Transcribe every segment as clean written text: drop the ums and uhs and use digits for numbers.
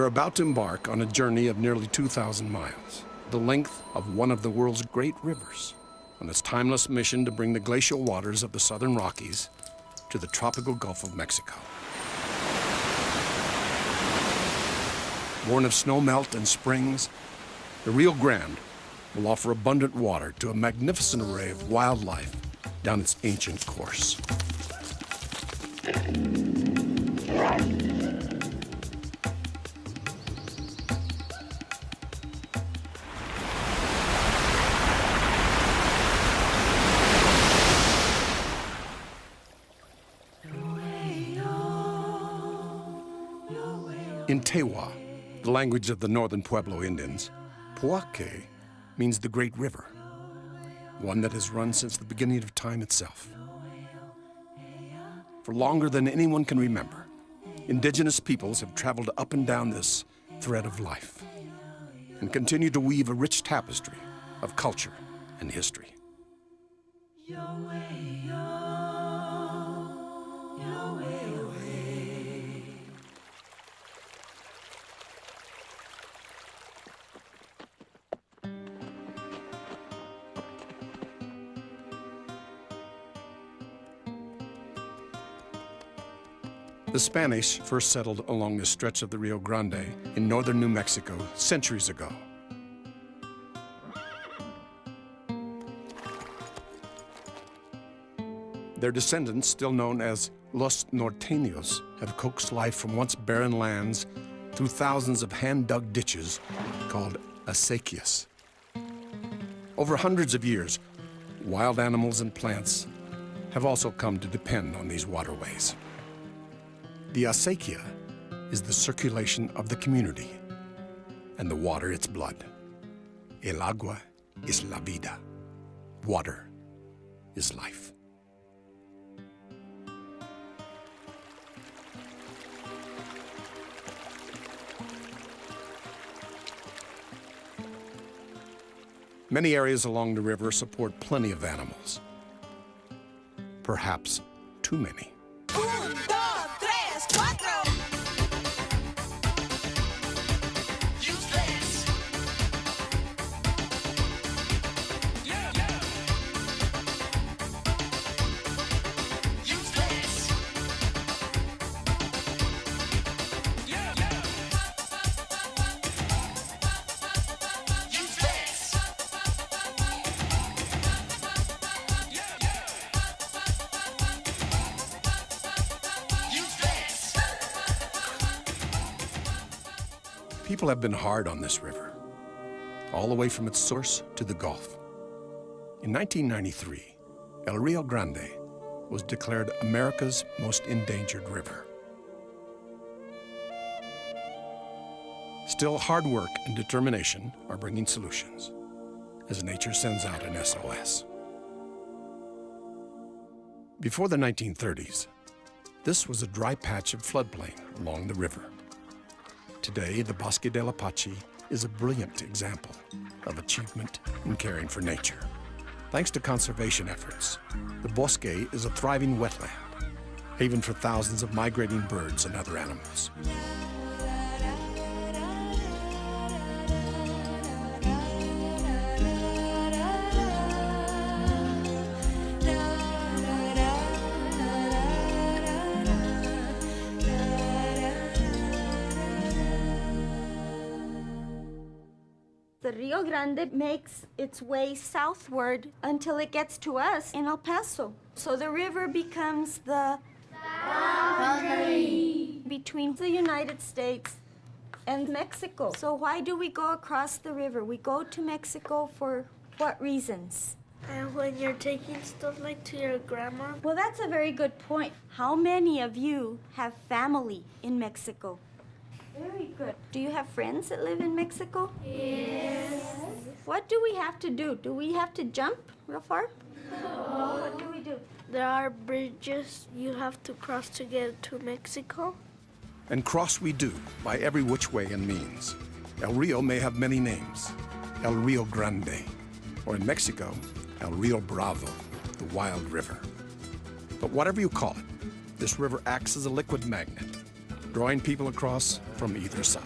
You're about to embark on a journey of nearly 2,000 miles, the length of one of the world's great rivers, on its timeless mission to bring the glacial waters of the southern Rockies to the tropical Gulf of Mexico. Born of snowmelt and springs, the Rio Grande will offer abundant water to a magnificent array of wildlife down its ancient course. In Tewa, the language of the northern Pueblo Indians, Puake means the great river, one that has run since the beginning of time itself. For longer than anyone can remember, indigenous peoples have traveled up and down this thread of life and continue to weave a rich tapestry of culture and history. The Spanish first settled along this stretch of the Rio Grande in northern New Mexico centuries ago. Their descendants, still known as Los Norteños, have coaxed life from once barren lands through thousands of hand-dug ditches called acequias. Over hundreds of years, wild animals and plants have also come to depend on these waterways. The acequia is the circulation of the community, and the water its blood. El agua es la vida. Water is life. Many areas along the river support plenty of animals. Perhaps too many. People have been hard on this river, all the way from its source to the Gulf. In 1993, El Rio Grande was declared America's most endangered river. Still, hard work and determination are bringing solutions as nature sends out an SOS. Before the 1930s, this was a dry patch of floodplain along the river. Today, the Bosque del Apache is a brilliant example of achievement in caring for nature. Thanks to conservation efforts, the Bosque is a thriving wetland, haven for thousands of migrating birds and other animals. The Rio Grande makes its way southward until it gets to us in El Paso. So the river becomes the boundary between the United States and Mexico. So why do we go across the river? We go to Mexico for what reasons? And when you're taking stuff like to your grandma. Well, that's a very good point. How many of you have family in Mexico? Very good. Do you have friends that live in Mexico? Yes. What do we have to do? Do we have to jump real far? No. What do we do? There are bridges you have to cross to get to Mexico. And cross we do by every which way and means. El Rio may have many names. El Rio Grande, or in Mexico, El Rio Bravo, the wild river. But whatever you call it, this river acts as a liquid magnet, drawing people across from either side.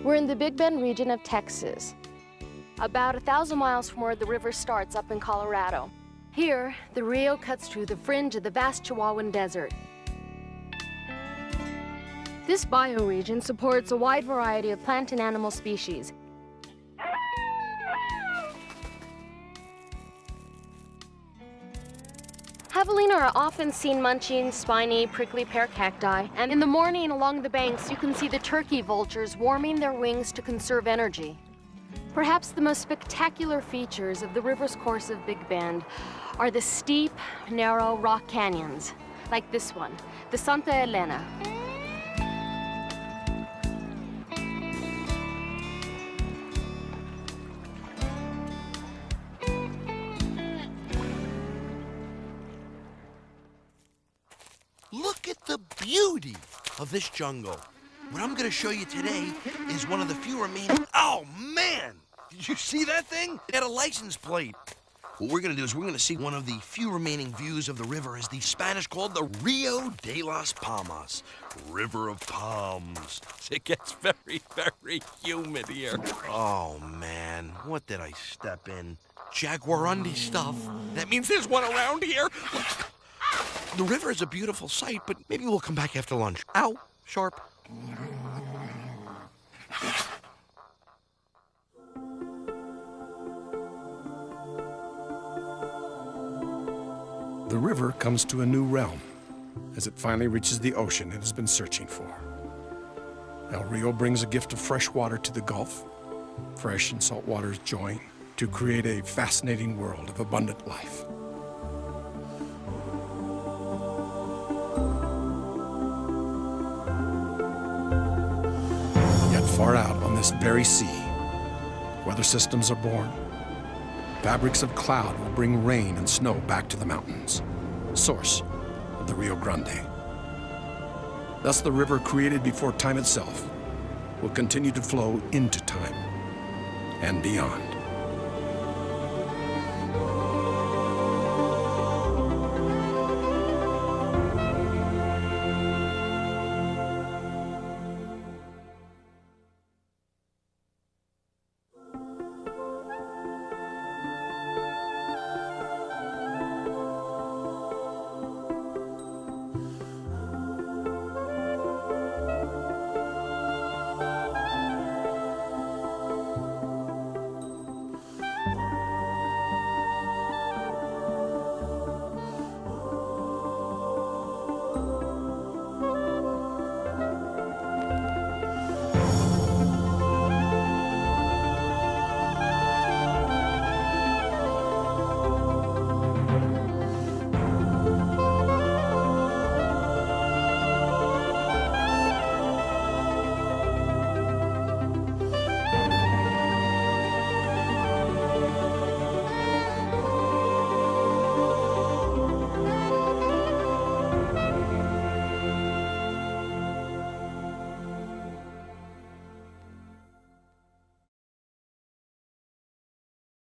We're in the Big Bend region of Texas, about 1,000 miles from where the river starts up in Colorado. Here, the Rio cuts through the fringe of the vast Chihuahuan Desert. This bioregion supports a wide variety of plant and animal species. Javelina are often seen munching spiny, prickly pear cacti, and in the morning along the banks you can see the turkey vultures warming their wings to conserve energy. Perhaps the most spectacular features of the river's course of Big Bend are the steep, narrow rock canyons, like this one, the Santa Elena. Look at the beauty of this jungle. What I'm gonna show you today is one of the few remaining... Oh, man! Did you see that thing? It had a license plate. What we're gonna do is we're gonna see one of the few remaining views of the river, as the Spanish called the Rio de las Palmas, River of Palms. It gets very, very humid here. Oh, man, what did I step in? Jaguarundi stuff. That means there's one around here. The river is a beautiful sight, but maybe we'll come back after lunch. Ow, sharp. The river comes to a new realm as it finally reaches the ocean it has been searching for. El Rio brings a gift of fresh water to the Gulf. Fresh and salt waters join to create a fascinating world of abundant life. Yet far out on this very sea, weather systems are born. Fabrics of cloud will bring rain and snow back to the mountains, source of the Rio Grande. Thus, the river created before time itself will continue to flow into time and beyond.